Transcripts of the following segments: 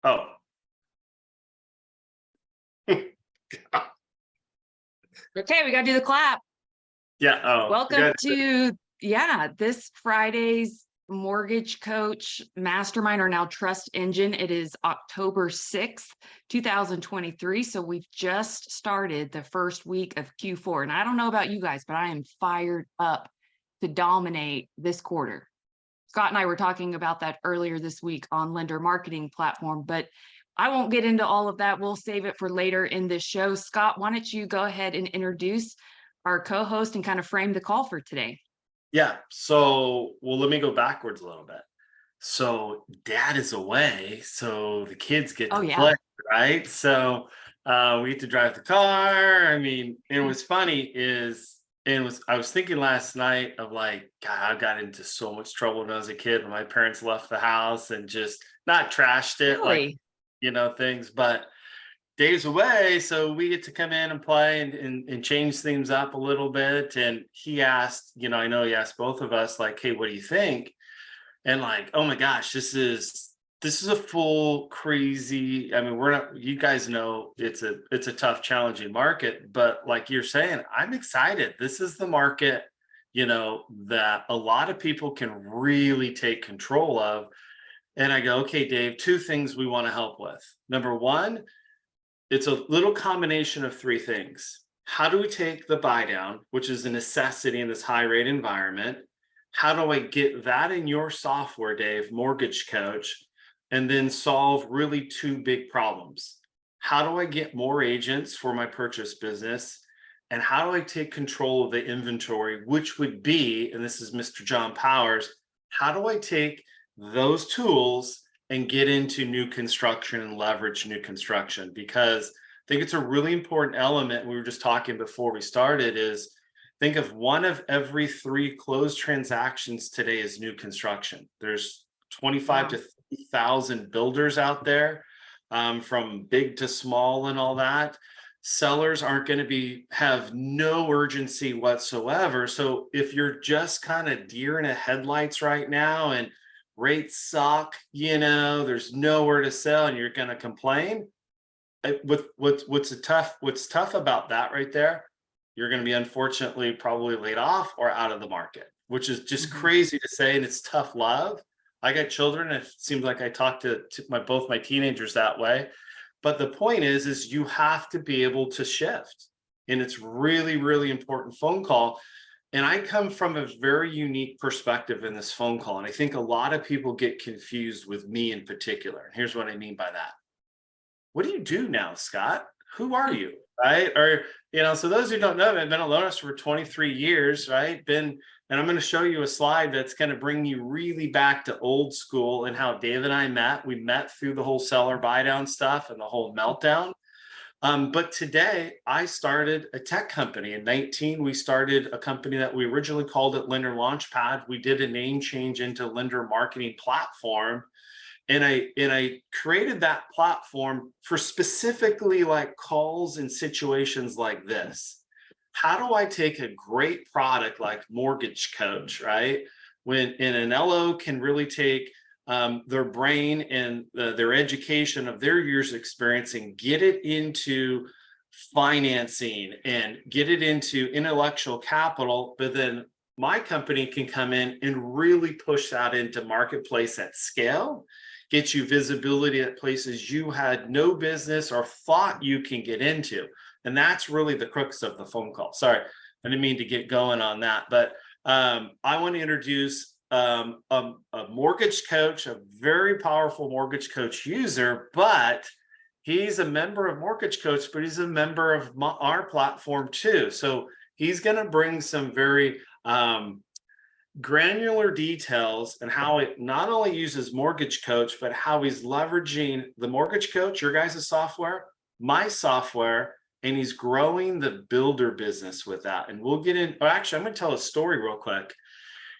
Oh. Okay, we got to do the clap. Yeah. Oh, Welcome to, this Friday's Mortgage Coach Mastermind, or now Trust Engine. It is October 6th, 2023. So we've just started the first week of Q4. And I don't know about you guys, but I am fired up to dominate this quarter. Scott and I were talking about that earlier this week on Lender Marketing Platform, but I won't get into all of that. We'll save it for later in this show. Scott, why don't you go ahead and introduce our co-host and kind of frame the call for today? Yeah. So, well, let me go backwards a little bit. So dad is away, so the kids get to play, right? So we get to drive the car. I mean, and what's funny is, I was thinking last night of like, God, I got into so much trouble when I was a kid when my parents left the house and just not trashed it, like, things, but Dave's away, so we get to come in and play and change things up a little bit. And he asked, I know he asked both of us, like, hey, what do you think? And like, oh my gosh, this is a full crazy. I mean, we're not, you guys know it's a tough, challenging market, but like you're saying, I'm excited. This is the market, that a lot of people can really take control of. And I go, okay, Dave, two things we want to help with. Number one, it's a little combination of three things. How do we take the buy down, which is a necessity in this high rate environment? How do I get that in your software, Dave, Mortgage Coach, and then solve really two big problems? How do I get more agents for my purchase business? And how do I take control of the inventory, which would be, and this is Mr. Jon Powers, how do I take those tools and get into new construction and leverage new construction? Because I think it's a really important element. We were just talking before we started is, think of one of every three closed transactions today is new construction. There's 25 to 30,000 builders out there, from big to small and all that. Sellers aren't going to have no urgency whatsoever. So if you're just kind of deer in the headlights right now and rates suck, there's nowhere to sell and you're going to complain, what's tough about that right there, you're going to be unfortunately probably laid off or out of the market, which is just crazy to say. And it's tough love. I got children. And it seems like I talk to both my teenagers that way. But the point is you have to be able to shift. And it's really, really important phone call. And I come from a very unique perspective in this phone call. And I think a lot of people get confused with me in particular. And here's what I mean by that. What do you do now, Scott? Who are you? Right? Or, so those who don't know, I've been a loan officer for 23 years, right? And I'm going to show you a slide that's going to bring you really back to old school and how Dave and I met. We met through the whole seller buy down stuff and the whole meltdown. But today I started a tech company. In 19, we started a company that we originally called it Lender Launchpad. We did a name change into Lender Marketing Platform. And I created that platform for specifically like calls and situations like this. How do I take a great product like Mortgage Coach, right? When an LO can really take their brain and their education of their years of experience and get it into financing and get it into intellectual capital, but then my company can come in and really push that into marketplace at scale, get you visibility at places you had no business or thought you can get into. And that's really the crux of the phone call. Sorry, I didn't mean to get going on that, but I want to introduce a mortgage coach, a very powerful mortgage coach user, but he's a member of Mortgage Coach, but he's a member of our platform too. So he's going to bring some very granular details and how it not only uses Mortgage Coach, but how he's leveraging the Mortgage Coach, your guys' software, my software, and he's growing the builder business with that. And we'll get in. Actually, I'm going to tell a story real quick.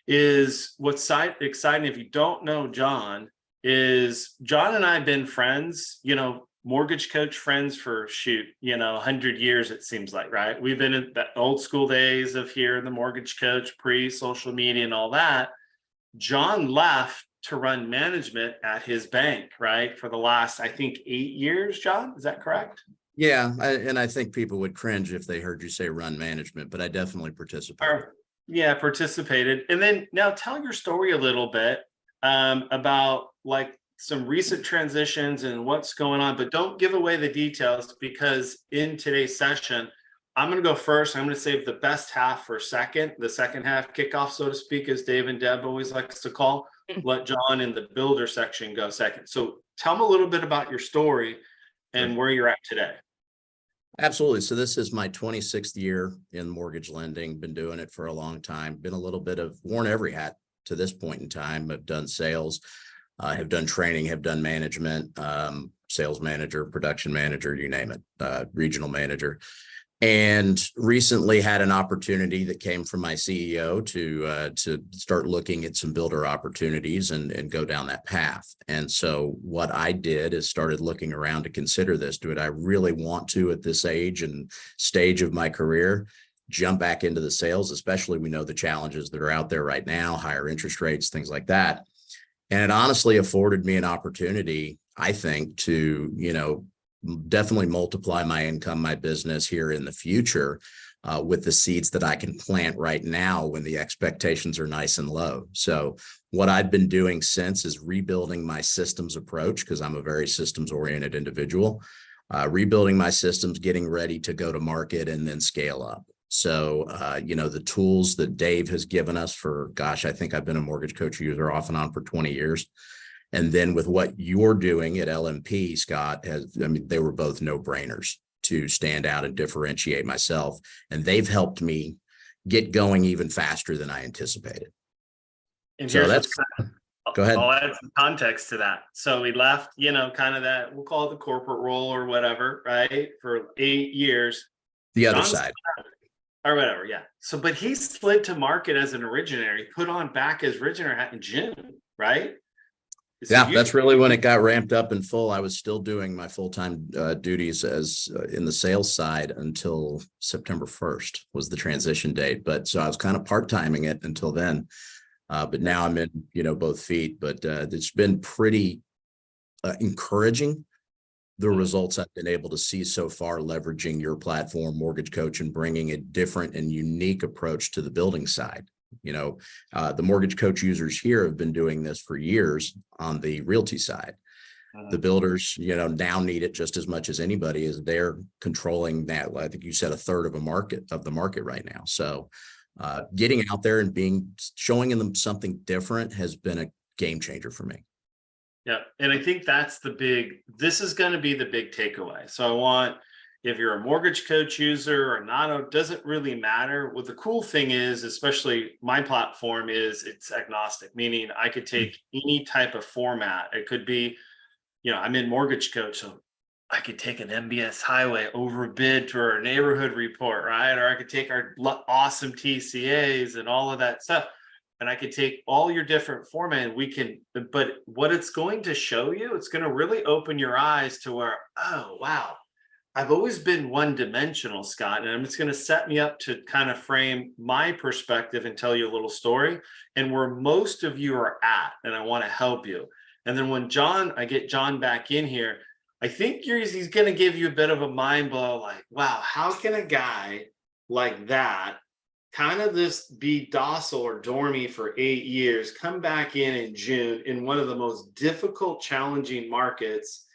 Is what's exciting, if you don't know John, is John and I have been friends, Mortgage Coach friends for 100 years, it seems like, right? We've been in the old school days of here in the Mortgage Coach, pre-social media and all that. John left to run management at his bank, right? For the last, I think, 8 years, John, is that correct? Yeah. And I think people would cringe if they heard you say run management, but I definitely participated. Yeah, participated. And then now tell your story a little bit about like some recent transitions and what's going on, but don't give away the details because in today's session, I'm going to go first. I'm going to save the best half for second, the second half kickoff, so to speak, as Dave and Deb always likes to call. Let John in the builder section go second. So tell them a little bit about your story and where you're at today. Absolutely. So this is my 26th year in mortgage lending. Been doing it for a long time. Been a little bit of worn every hat to this point in time. I've done sales, have done training, have done management, sales manager, production manager, you name it, regional manager. And recently had an opportunity that came from my CEO to start looking at some builder opportunities and go down that path. And so what I did is started looking around to consider this. Do I really want to, at this age and stage of my career, jump back into the sales, especially we know the challenges that are out there right now, higher interest rates, things like that. And it honestly afforded me an opportunity, I think, to, definitely multiply my income, my business here in the future with the seeds that I can plant right now when the expectations are nice and low. So what I've been doing since is rebuilding my systems approach, because I'm a very systems oriented individual, rebuilding my systems, getting ready to go to market and then scale up. So, the tools that Dave has given us for, gosh, I think I've been a mortgage coach user off and on for 20 years. And then with what you're doing at LMP, Scott, they were both no-brainers to stand out and differentiate myself. And they've helped me get going even faster than I anticipated. And so go ahead. I'll add some context to that. So we left, kind of that, we'll call it the corporate role or whatever, right? For 8 years. The other side. Or whatever, yeah. So, but he slid to market as an originator. He put on back his originator hat in June, right? Yeah, that's really when it got ramped up in full. I was still doing my full-time duties as in the sales side until September 1st was the transition date. But so I was kind of part-timing it until then. But now I'm in, both feet. But it's been pretty encouraging, the results I've been able to see so far, leveraging your platform, Mortgage Coach, and bringing a different and unique approach to the building side. The Mortgage Coach users here have been doing this for years on the realty side. The builders, now need it just as much as anybody, as they're controlling that. I think you said a third of the market right now. So getting out there and showing them something different has been a game changer for me. Yeah. And I think this is going to be the big takeaway. So if you're a Mortgage Coach user or not, it doesn't really matter. What the cool thing is, especially my platform, is it's agnostic, meaning I could take any type of format. It could be, I'm in Mortgage Coach, so I could take an MBS highway overbid to our neighborhood report, right? Or I could take our awesome TCAs and all of that stuff. And I could take all your different format and but what it's going to show you, it's going to really open your eyes to where, oh, wow. I've always been one-dimensional, Scott, and it's going to set me up to kind of frame my perspective and tell you a little story and where most of you are at, and I want to help you. And then when I get John back in here, I think he's going to give you a bit of a mind blow, like, wow, how can a guy like that kind of be docile or dormy for 8 years, come back in June in one of the most difficult, challenging markets?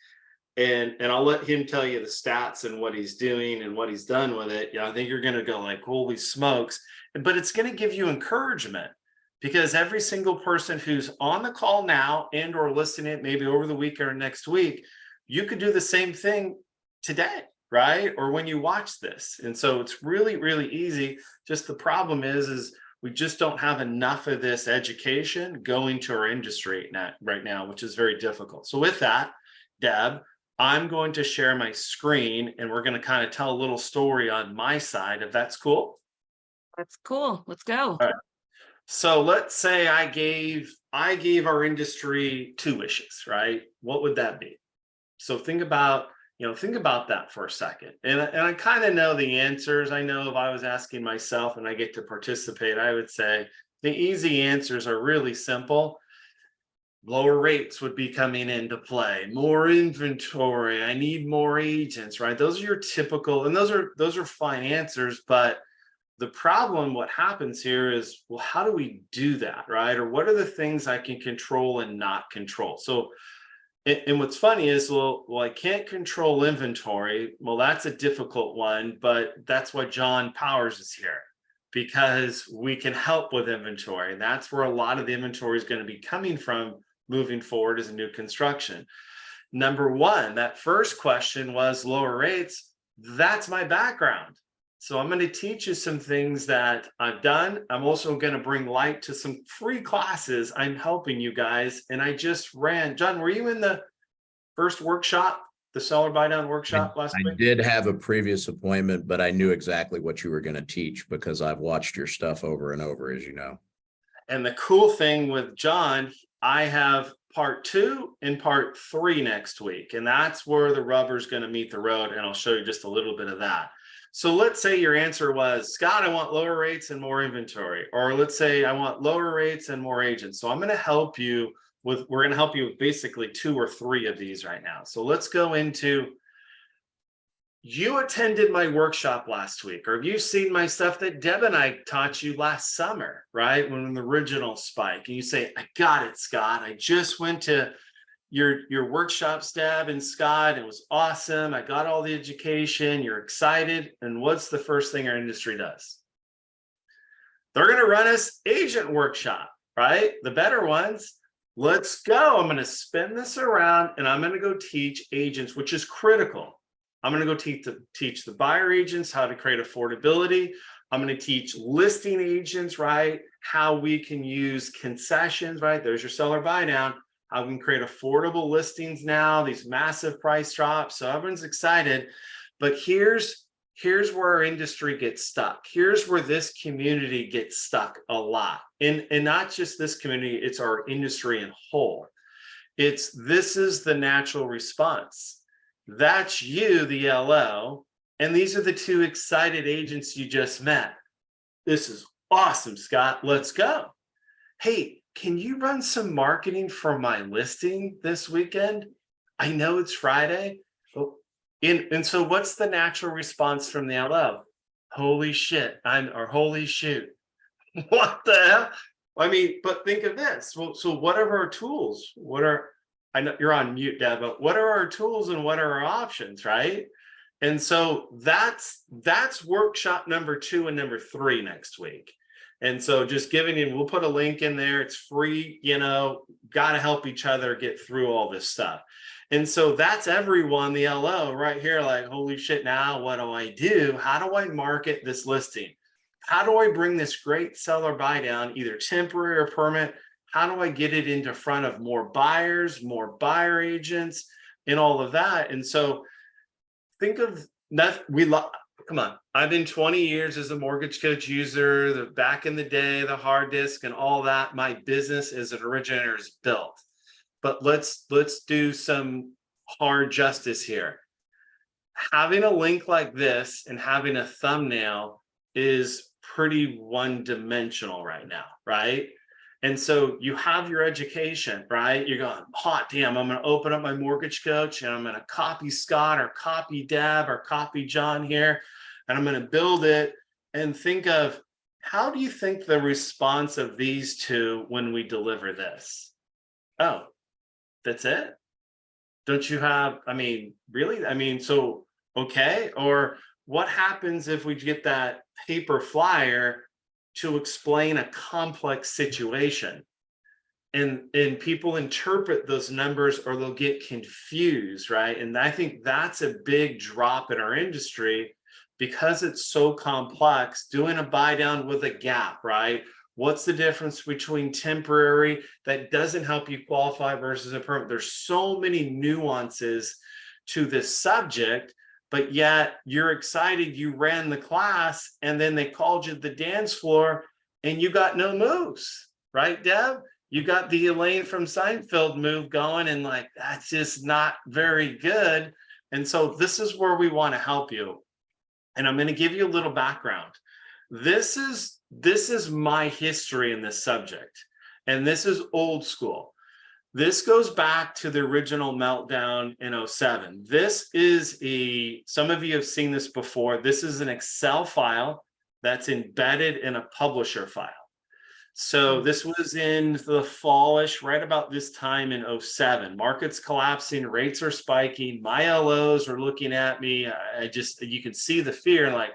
And I'll let him tell you the stats and what he's doing and what he's done with it. I think you're going to go like, holy smokes. But it's going to give you encouragement, because every single person who's on the call now and or listening maybe over the week or next week, you could do the same thing today, right? Or when you watch this. And so it's really, really easy. Just the problem is we just don't have enough of this education going to our industry right now, which is very difficult. So with that, Deb, I'm going to share my screen and we're going to kind of tell a little story on my side, if that's cool. That's cool. Let's go. All right. So let's say I gave our industry 2 wishes, right? What would that be? So think about that for a second. And I kind of know the answers. I know if I was asking myself and I get to participate, I would say the easy answers are really simple. lower rates would be coming into play, more inventory, I need more agents, right? Those are your typical, and those are fine answers, but the problem, what happens here is, well, how do we do that, right? Or what are the things I can control and not control? So, and what's funny is, well, I can't control inventory. Well, that's a difficult one, but that's why Jon Powers is here, because we can help with inventory. And that's where a lot of the inventory is going to be coming from moving forward as a new construction. Number one, that first question was lower rates. That's my background. So I'm going to teach you some things that I've done. I'm also going to bring light to some free classes I'm helping you guys. And I just ran. John, were you in the first workshop, the seller buy down workshop last week? I did have a previous appointment, but I knew exactly what you were going to teach because I've watched your stuff over and over, as you know. And the cool thing with John, I have part 2 and part 3 next week. And that's where the rubber's going to meet the road. And I'll show you just a little bit of that. So let's say your answer was, Scott, I want lower rates and more inventory. Or let's say I want lower rates and more agents. So I'm going to help you with, we're going to help you with basically 2 or 3 of these right now. So let's go into, you attended my workshop last week, or have you seen my stuff that Deb and I taught you last summer, right? When the original spike, and you say, I got it, Scott. I just went to your workshops, Deb and Scott. It was awesome. I got all the education. You're excited. And what's the first thing our industry does? They're going to run us agent workshop, right? The better ones. Let's go. I'm going to spin this around and I'm going to go teach agents, which is critical. I'm going to go teach the buyer agents how to create affordability. I'm going to teach listing agents, right? How we can use concessions, right? There's your seller buy down. How we can create affordable listings now, these massive price drops. So everyone's excited. But here's where our industry gets stuck. Here's where this community gets stuck a lot. And not just this community, it's our industry in whole. This is the natural response. That's you, the LO, and these are the 2 excited agents you just met. This is awesome, Scott. Let's go. Hey, can you run some marketing for my listing this weekend? I know it's Friday. And so what's the natural response from the LO? Holy shit, or holy shoot. What the hell? I mean, but think of this. Well, so what are our tools? I know you're on mute, Deb, but what are our tools and what are our options, right? And so that's workshop number 2 and number 3 next week. And so just giving you, we'll put a link in there. It's free, got to help each other get through all this stuff. And so that's everyone, the LO right here, like, holy shit, now what do I do? How do I market this listing? How do I bring this great seller buy down, either temporary or permanent? How do I get it into front of more buyers, more buyer agents, and all of that? And so think of that. Come on. I've been 20 years as a mortgage coach user, back in the day, the hard disk and all that. My business as an originator is built. But let's do some hard justice here. Having a link like this and having a thumbnail is pretty one-dimensional right now, right? And so you have your education, right? You're going, hot damn, I'm going to open up my mortgage coach and I'm going to copy Scott or copy Deb or copy John here. And I'm going to build it and think of, how do you think the response of these 2 when we deliver this? Oh, that's it? Don't you have, I mean, really? I mean, so, okay. Or what happens if we get that paper flyer to explain a complex situation? And people interpret those numbers or they'll get confused, right? And I think that's a big drop in our industry because it's so complex. Doing a buy down with a gap, right? What's the difference between temporary that doesn't help you qualify versus a permanent? There's so many nuances to this subject, but yet you're excited you ran the class and then they called you to the dance floor and you got no moves, right, Deb? You got the Elaine from Seinfeld move going and like, that's just not very good. And so this is where we want to help you. And I'm going to give you a little background. This is my history in this subject. And this is old school. This goes back to the original meltdown in 07. This is some of you have seen this before. This is an Excel file that's embedded in a publisher file. So this was in the fallish, right about this time in 07. Markets collapsing, rates are spiking. My LOs are looking at me. You can see the fear, like,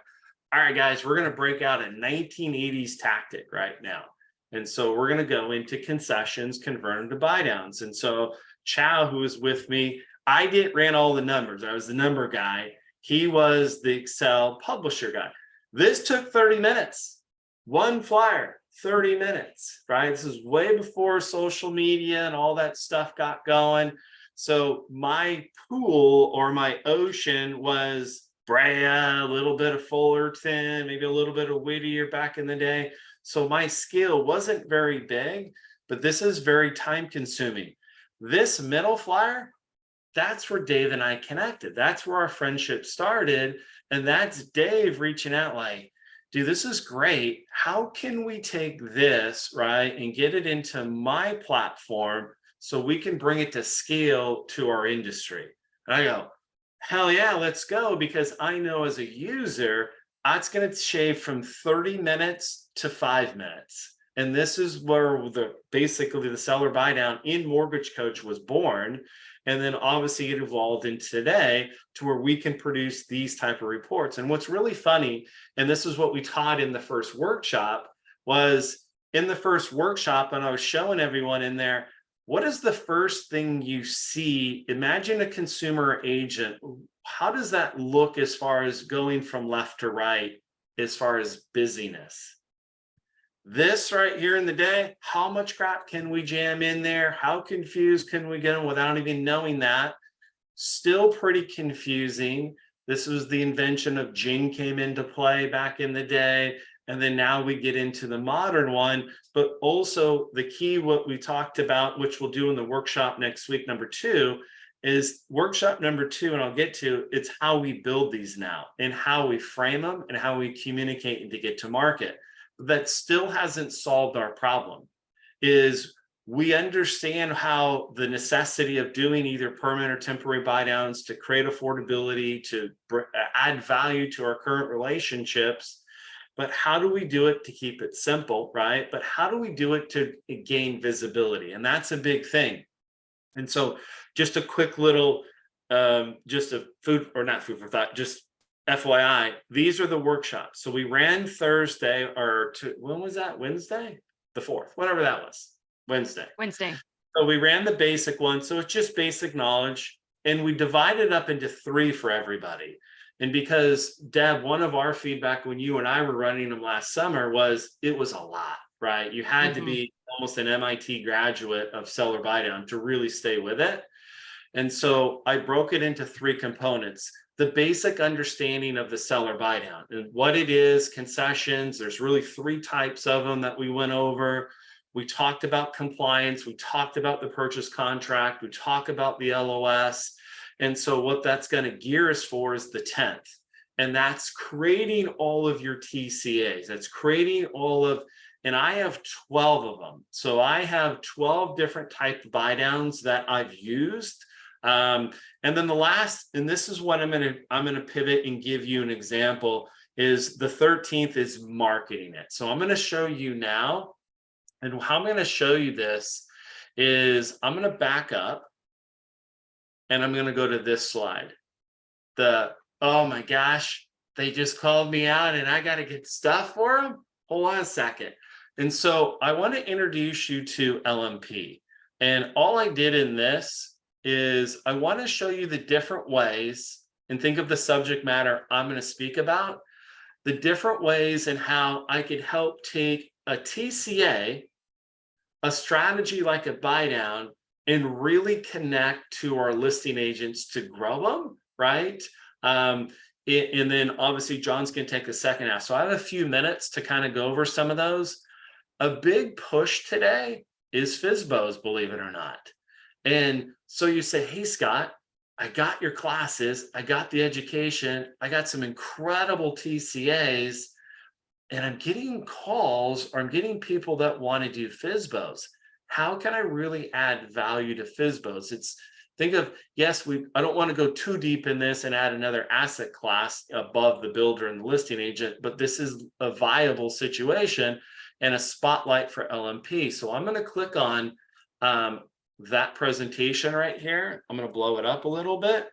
all right, guys, we're going to break out a 1980s tactic right now. And so we're going to go into concessions, convert them to buy downs. And so Chow, who was with me, ran all the numbers. I was the number guy. He was the Excel publisher guy. This took 30 minutes, one flyer, 30 minutes, right? This is way before social media and all that stuff got going. So my pool or my ocean was Brea, a little bit of Fullerton, maybe a little bit of Whittier back in the day. So my skill wasn't very big, but this is very time consuming. This middle flyer, that's where Dave and I connected. That's where our friendship started. And that's Dave reaching out like, dude, this is great. How can we take this, right, and get it into my platform so we can bring it to scale to our industry? And I go, hell yeah, let's go. Because I know as a user, that's going to shave from 30 minutes to 5 minutes. And this is where basically the seller buy down in MortgageCoach was born. And then obviously it evolved into today to where we can produce these type of reports. And what's really funny, and this is what we taught in the first workshop, was in the first workshop, and I was showing everyone in there, what is the first thing you see? Imagine a consumer agent. How does that look as far as going from left to right, as far as busyness? This right here in the day, how much crap can we jam in there? How confused can we get them without even knowing that? Still pretty confusing. This was the invention of Jing came into play back in the day. And then now we get into the modern one, but also the key, what we talked about, which we'll do in the workshop next week, number 2, is workshop number 2, and I'll get to, it's how we build these now and how we frame them and how we communicate and to get to market. That still hasn't solved our problem. Is we understand how the necessity of doing either permanent or temporary buy downs to create affordability, to add value to our current relationships, but how do we do it to keep it simple, right? But how do we do it to gain visibility? And that's a big thing. And so just a quick little, just a food, or not food for thought, just FYI, these are the workshops. So we ran Thursday, when was that? Wednesday? The 4th, whatever that was. Wednesday. So we ran the basic one. So it's just basic knowledge. And we divided up into 3 for everybody. And because Deb, one of our feedback when you and I were running them last summer was it was a lot, right? You had to be almost an MIT graduate of seller buy down to really stay with it. And so I broke it into 3 components. The basic understanding of the seller buy down and what it is, concessions. There's really 3 types of them that we went over. We talked about compliance. We talked about the purchase contract. We talked about the LOS. And so what that's going to gear us for is the 10th. And that's creating all of your TCAs. That's creating all of, and I have 12 of them. So I have 12 different type of buy downs that I've used. And then the last, and this is what I'm going to pivot and give you an example, is the 13th is marketing it. So I'm going to show you now, and how I'm going to show you this is I'm going to back up and I'm going to go to this slide. Oh my gosh, they just called me out and I got to get stuff for them. Hold on a second. And so I want to introduce you to LMP. And all I did in this is I want to show you the different ways, and think of the subject matter I'm going to speak about, the different ways and how I could help take a TCA, a strategy like a buy down, and really connect to our listing agents to grow them, right? And then obviously John's going to take a second half. So I have a few minutes to kind of go over some of those. A big push today is FSBOs, believe it or not. And so you say, hey, Scott, I got your classes, I got the education, I got some incredible TCAs, and I'm getting calls or I'm getting people that want to do FSBOs. how can I really add value to FSBOs? Think of, yes, I don't want to go too deep in this and add another asset class above the builder and the listing agent, but this is a viable situation and a spotlight for LMP. So I'm going to click on that presentation right here. I'm going to blow it up a little bit.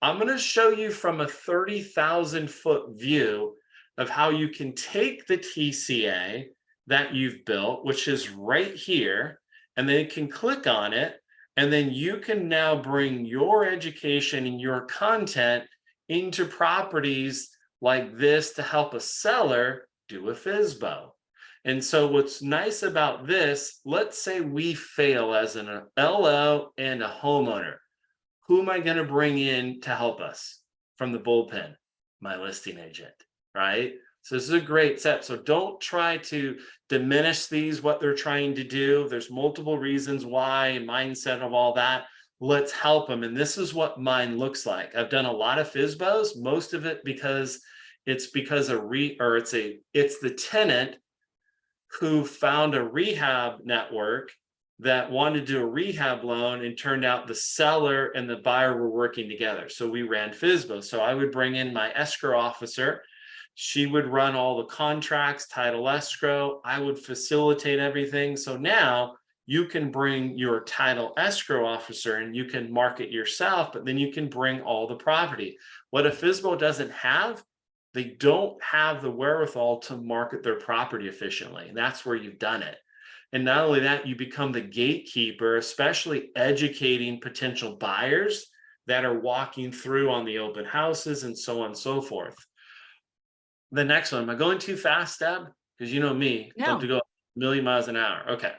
I'm going to show you from a 30,000 foot view of how you can take the TCA that you've built, which is right here, and then you can click on it, and then you can now bring your education and your content into properties like this to help a seller do a FSBO. And so what's nice about this, let's say we fail as an LO and a homeowner. Who am I going to bring in to help us from the bullpen? My listing agent, right? So this is a great step. So don't try to diminish what they're trying to do. There's multiple reasons why, mindset of all that. Let's help them. And this is what mine looks like. I've done a lot of FSBOs, most of it because it's the tenant who found a rehab network that wanted to do a rehab loan, and turned out the seller and the buyer were working together. So we ran FSBO. So I would bring in my escrow officer. She would run all the contracts, title escrow. I would facilitate everything. So now you can bring your title escrow officer and you can market yourself, but then you can bring all the property. What a FSBO doesn't have, they don't have the wherewithal to market their property efficiently. And that's where you've done it. And not only that, you become the gatekeeper, especially educating potential buyers that are walking through on the open houses and so on and so forth. The next one, am I going too fast, Deb? Because you know me, love to go a million miles an hour. Okay.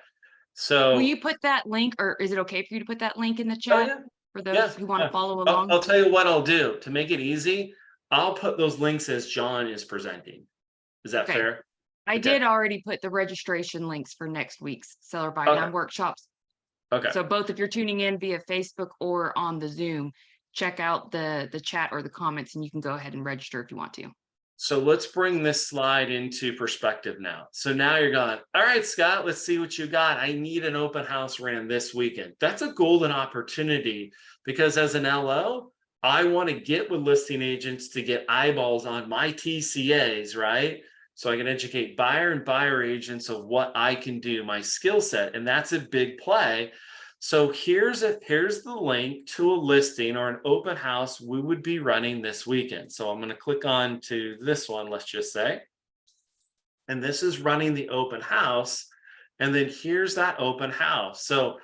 So will you put that link, or is it okay for you to put that link in the chat for those who want to follow along? I'll tell you what I'll do to make it easy. I'll put those links as John is presenting. Is that fair? I did already put the registration links for next week's seller buy down workshops. Okay. So both if you're tuning in via Facebook or on the Zoom, check out the chat or the comments and you can go ahead and register if you want to. So let's bring this slide into perspective now. So now you're going, all right, Scott, let's see what you got. I need an open house ran this weekend. That's a golden opportunity because as an LO, I want to get with listing agents to get eyeballs on my TCAs, right? So I can educate buyer and buyer agents of what I can do, my skill set. And that's a big play. So here's the link to a listing or an open house we would be running this weekend. So I'm going to click on to this one, let's just say. And this is running the open house. And then here's that open house. So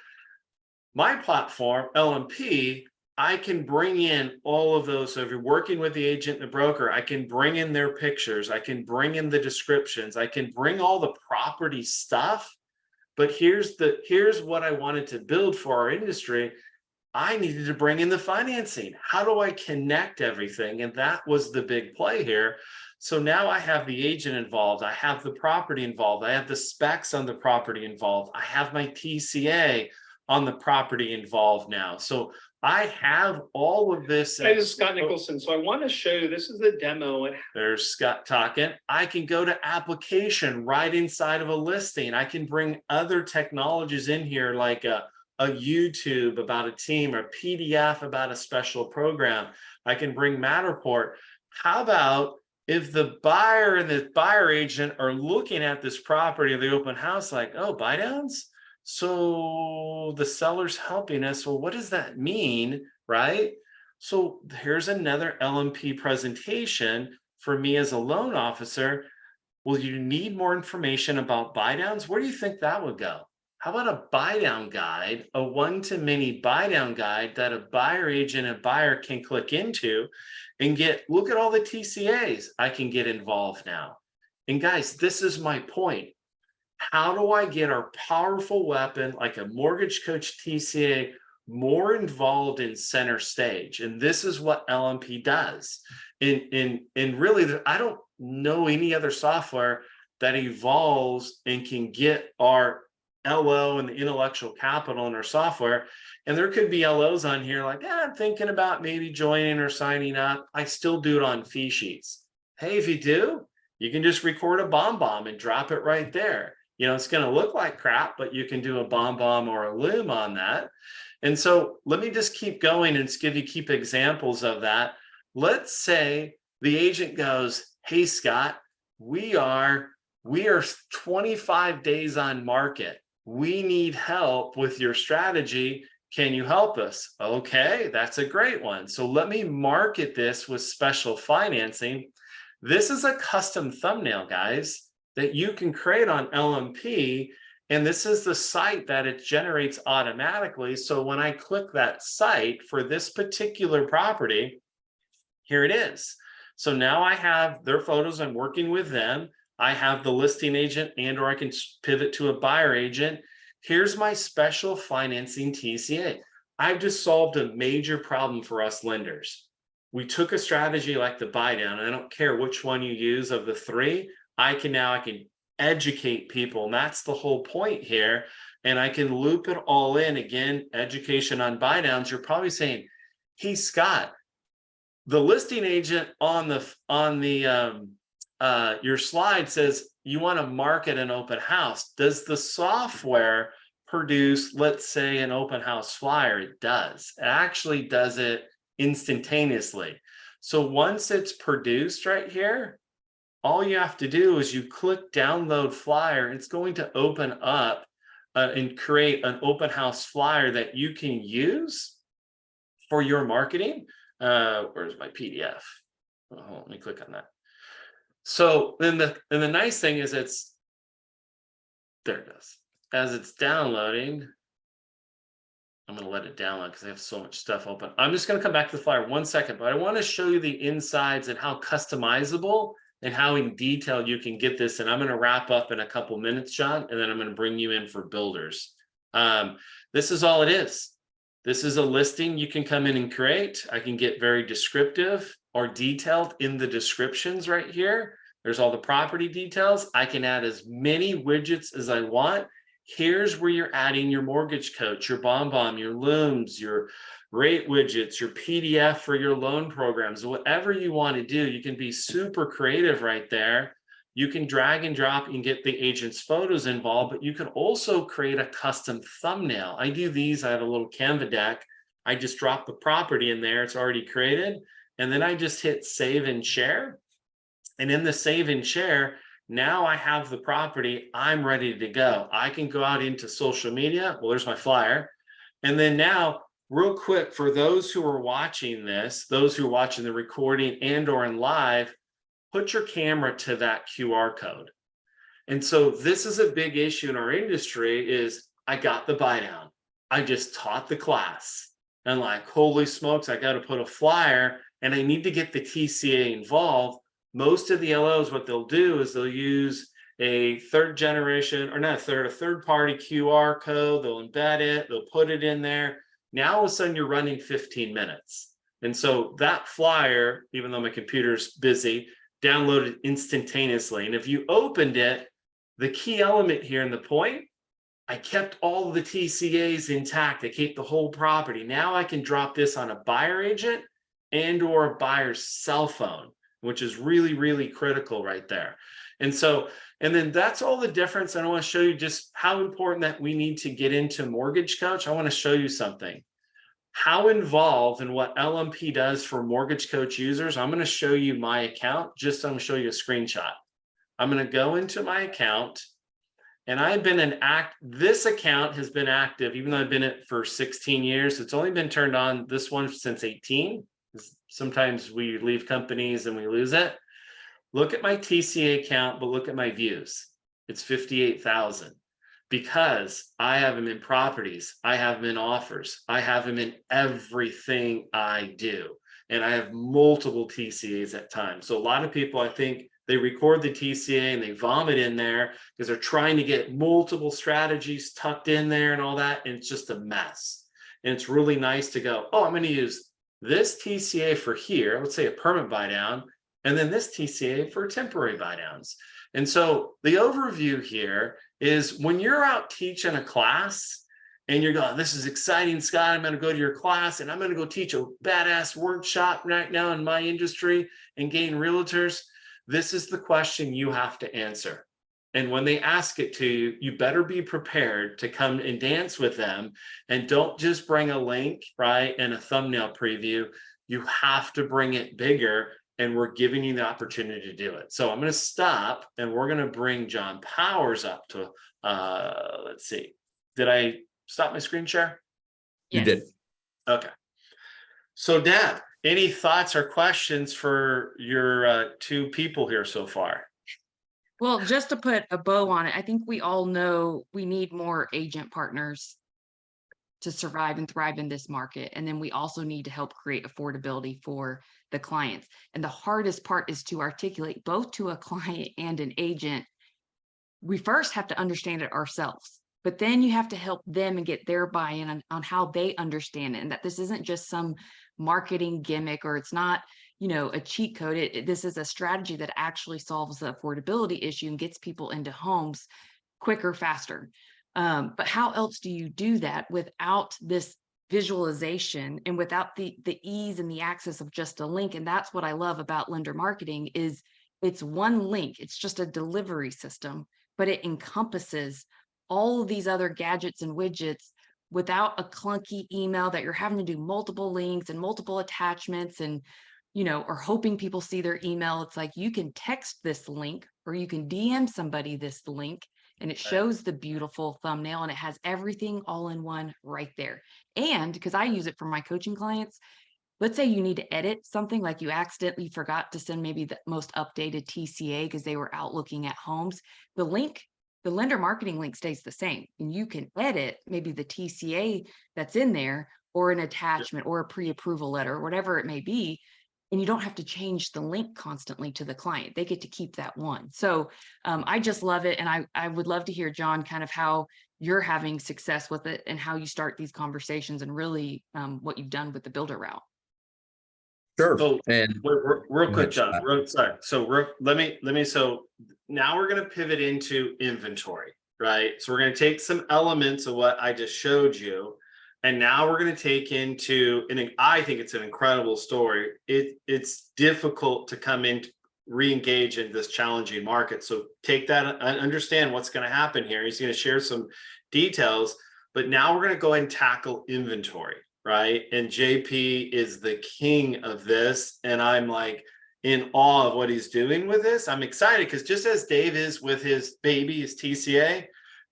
my platform, LMP, I can bring in all of those. So if you're working with the agent and the broker, I can bring in their pictures. I can bring in the descriptions. I can bring all the property stuff. But here's what I wanted to build for our industry. I needed to bring in the financing. How do I connect everything? And that was the big play here. So now I have the agent involved. I have the property involved. I have the specs on the property involved. I have my TCA on the property involved now. So I have all of this. Hey, this is Scott Nicholson. So I want to show you, this is the demo. And there's Scott talking. I can go to application right inside of a listing. I can bring other technologies in here like a YouTube about a team or PDF about a special program. I can bring Matterport. How about if the buyer and the buyer agent are looking at this property of the open house like, oh, buy downs? So the seller's helping us. Well, what does that mean, right? So here's another LMP presentation for me as a loan officer. Well, you need more information about buy downs. Where do you think that would go? How about a buy down guide, a one-to-many buy down guide that a buyer agent and buyer can click into and look at all the TCAs. I can get involved now. And guys, this is my point. How do I get our powerful weapon like a MortgageCoach TCA more involved in center stage? And this is what LMP does. And really, I don't know any other software that evolves and can get our LO and the intellectual capital in our software. And there could be LOs on here like, I'm thinking about maybe joining or signing up. I still do it on fee sheets. Hey, if you do, you can just record a bomb and drop it right there. It's going to look like crap, but you can do a bomb or a loom on that. And so let me just keep going and keep examples of that. Let's say the agent goes, hey, Scott, we are 25 days on market. We need help with your strategy. Can you help us? Okay, that's a great one. So let me market this with special financing. This is a custom thumbnail, guys, that you can create on LMP. And this is the site that it generates automatically. So when I click that site for this particular property, here it is. So now I have their photos. I'm working with them. I have the listing agent, and or I can pivot to a buyer agent. Here's my special financing TCA. I've just solved a major problem for us lenders. We took a strategy like the buy down. I don't care which one you use of the three. I can educate people, and that's the whole point here. And I can loop it all in again. Education on buy downs. You're probably saying, hey, Scott, the listing agent on your slide says you want to market an open house. Does the software produce, let's say, an open house flyer? It does. It actually does it instantaneously. So once it's produced right here, all you have to do is you click download flyer. It's going to open up and create an open house flyer that you can use for your marketing. Where's my PDF? Oh, let me click on that. So then the nice thing is there it goes. As it's downloading, I'm going to let it download because I have so much stuff open. I'm just going to come back to the flyer 1 second, but I want to show you the insides and how customizable and how in detail you can get this. And I'm going to wrap up in a couple minutes, John, and then I'm going to bring you in for builders. This is all it is. This is a listing you can come in and create. I can get very descriptive or detailed in the descriptions right here. There's all the property details. I can add as many widgets as I want. Here's where you're adding your mortgage coach, your bomb, your looms, your rate widgets, your PDF for your loan programs, whatever you want to do. You can be super creative right there. You can drag and drop and get the agent's photos involved, but you can also create a custom thumbnail. I do these. I have a little Canva deck. I just drop the property in there. It's already created. And then I just hit save and share. And in the save and share, now I have the property. I'm ready to go. I can go out into social media. Well, there's my flyer. And then now, real quick, for those who are watching this, those who are watching the recording and or in live, put your camera to that QR code. And so this is a big issue in our industry is I got the buy down. I just taught the class. And like, holy smokes, I got to put a flyer and I need to get the TCA involved. Most of the LOs, what they'll do is they'll use a third party QR code. They'll embed it. They'll put it in there. Now all of a sudden you're running 15 minutes. And so that flyer, even though my computer's busy, downloaded instantaneously. And if you opened it, the key element here in the point, I kept all the TCAs intact. I keep the whole property. Now I can drop this on a buyer agent and or a buyer's cell phone, which is really, really critical right there. And then that's all the difference. And I want to show you just how important that we need to get into Mortgage Coach. I want to show you something. How involved and what LMP does for Mortgage Coach users. I'm going to show you my account. I'm going to show you a screenshot. I'm going to go into my account, and I've been this account has been active, even though I've been in it for 16 years. It's only been turned on, this one, since 18. Sometimes we leave companies and we lose it. Look at my TCA account, but look at my views. It's 58,000. Because I have them in properties, I have them in offers, I have them in everything I do. And I have multiple TCAs at times. So a lot of people, I think they record the TCA and they vomit in there because they're trying to get multiple strategies tucked in there and all that. And it's just a mess. And it's really nice to go, oh, I'm going to use this TCA for here, let's say a permanent buy down, and then this TCA for temporary buy downs. And so the overview here is when you're out teaching a class and you're going, this is exciting, Scott, I'm going to go to your class and I'm going to go teach a badass workshop right now in my industry and gain realtors. This is the question you have to answer. And when they ask it to you, you better be prepared to come and dance with them. And don't just bring a link, right, and a thumbnail preview. You have to bring it bigger, and we're giving you the opportunity to do it. So I'm going to stop, and we're going to bring Jon Powers up to, let's see. Did I stop my screen share? You did. Okay. So Deb, any thoughts or questions for your two people here so far? Well, just to put a bow on it, I think we all know we need more agent partners to survive and thrive in this market. And then we also need to help create affordability for the clients. And the hardest part is to articulate both to a client and an agent. We first have to understand it ourselves, but then you have to help them and get their buy-in on how they understand it. And that this isn't just some marketing gimmick, or it's not, a cheat code. This is a strategy that actually solves the affordability issue and gets people into homes quicker, faster. But how else do you do that without this visualization and without the ease and the access of just a link? And that's what I love about lender marketing is it's one link. It's just a delivery system, but it encompasses all of these other gadgets and widgets without a clunky email that you're having to do multiple links and multiple attachments and, or hoping people see their email. It's like you can text this link or you can DM somebody this link, and it shows the beautiful thumbnail and it has everything all in one right there. And because I use it for my coaching clients, let's say you need to edit something, like you accidentally forgot to send maybe the most updated TCA because they were out looking at homes. The link, the lender marketing link stays the same, and you can edit maybe the TCA that's in there or an attachment or a pre-approval letter or whatever it may be. And you don't have to change the link constantly to the client. They get to keep that one. So I just love it. And I would love to hear, Jon, kind of how you're having success with it and how you start these conversations and really what you've done with the builder route. Sure. So, and real quick, Jon, sorry. So let me, so now we're going to pivot into inventory, right? So we're going to take some elements of what I just showed you, and now we're going to take into, and I think it's an incredible story. It's difficult to come in, re-engage in this challenging market. So take that and understand what's going to happen here. He's going to share some details, but now we're going to go ahead and tackle inventory, right? And JP is the king of this. And I'm like in awe of what he's doing with this. I'm excited because just as Dave is with his baby, his TCA,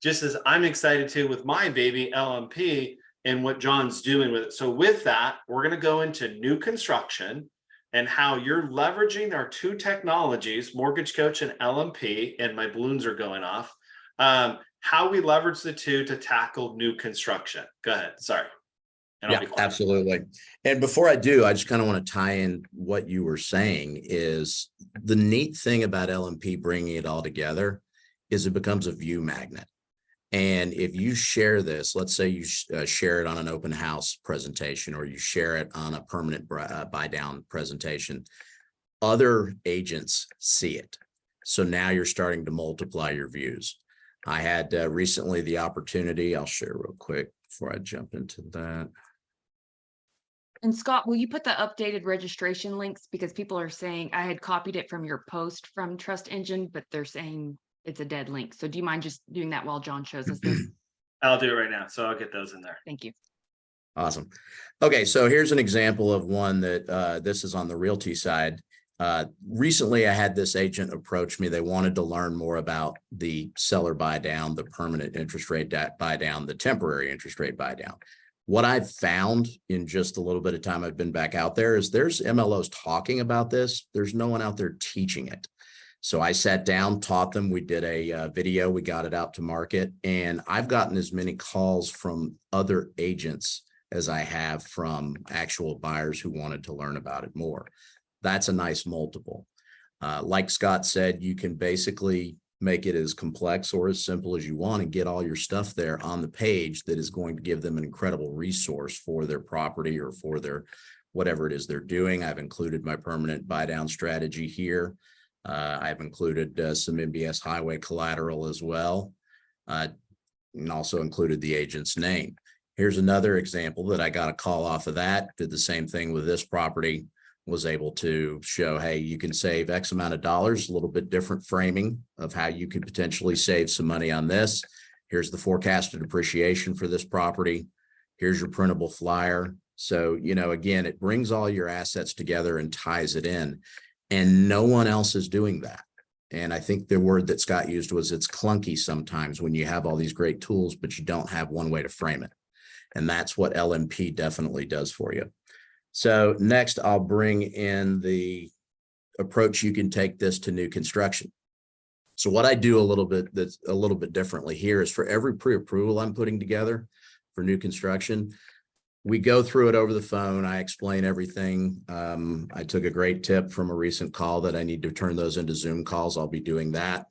just as I'm excited too with my baby LMP, and what Jon's doing with it. So with that, we're going to go into new construction and how you're leveraging our two technologies, MortgageCoach and LMP, and my balloons are going off, how we leverage the two to tackle new construction. Go ahead. Sorry. Yeah, absolutely. And before I do, I just kind of want to tie in what you were saying is the neat thing about LMP bringing it all together is it becomes a view magnet. And if you share this, let's say you share it on an open house presentation, or you share it on a permanent buy down presentation, other agents see it. So now you're starting to multiply your views. I had recently the opportunity, I'll share real quick before I jump into that. And Scott, will you put the updated registration links? Because people are saying, I had copied it from your post from Trust Engine, but they're saying it's a dead link. So do you mind just doing that while Jon shows us this? I'll do it right now. So I'll get those in there. Thank you. Awesome. Okay, so here's an example of one that this is on the realty side. Recently, I had this agent approach me. They wanted to learn more about the seller buy down, the permanent interest rate buy down, the temporary interest rate buy down. What I've found in just a little bit of time I've been back out there is there's MLOs talking about this. There's no one out there teaching it. So I sat down, taught them. We did a video, we got it out to market, and I've gotten as many calls from other agents as I have from actual buyers who wanted to learn about it more. That's a nice multiple. Like Scott said, you can basically make it as complex or as simple as you want and get all your stuff there on the page that is going to give them an incredible resource for their property or for their whatever it is they're doing. I've included my permanent buy down strategy here. I've included some MBS highway collateral as well, and also included the agent's name. Here's another example that I got a call off of that. Did the same thing with this property. was able to show, hey, you can save X amount of dollars, a little bit different framing of how you could potentially save some money on this. Here's the forecasted appreciation for this property. Here's your printable flyer. So, again, it brings all your assets together and ties it in, and no one else is doing that. And I think the word that Scott used was it's clunky sometimes when you have all these great tools, but you don't have one way to frame it. And that's what LMP definitely does for you. So next, I'll bring in the approach you can take this to new construction. So what I do that's a little bit differently here is for every pre-approval I'm putting together for new construction, we go through it over the phone. I explain everything. I took a great tip from a recent call that I need to turn those into Zoom calls. I'll be doing that.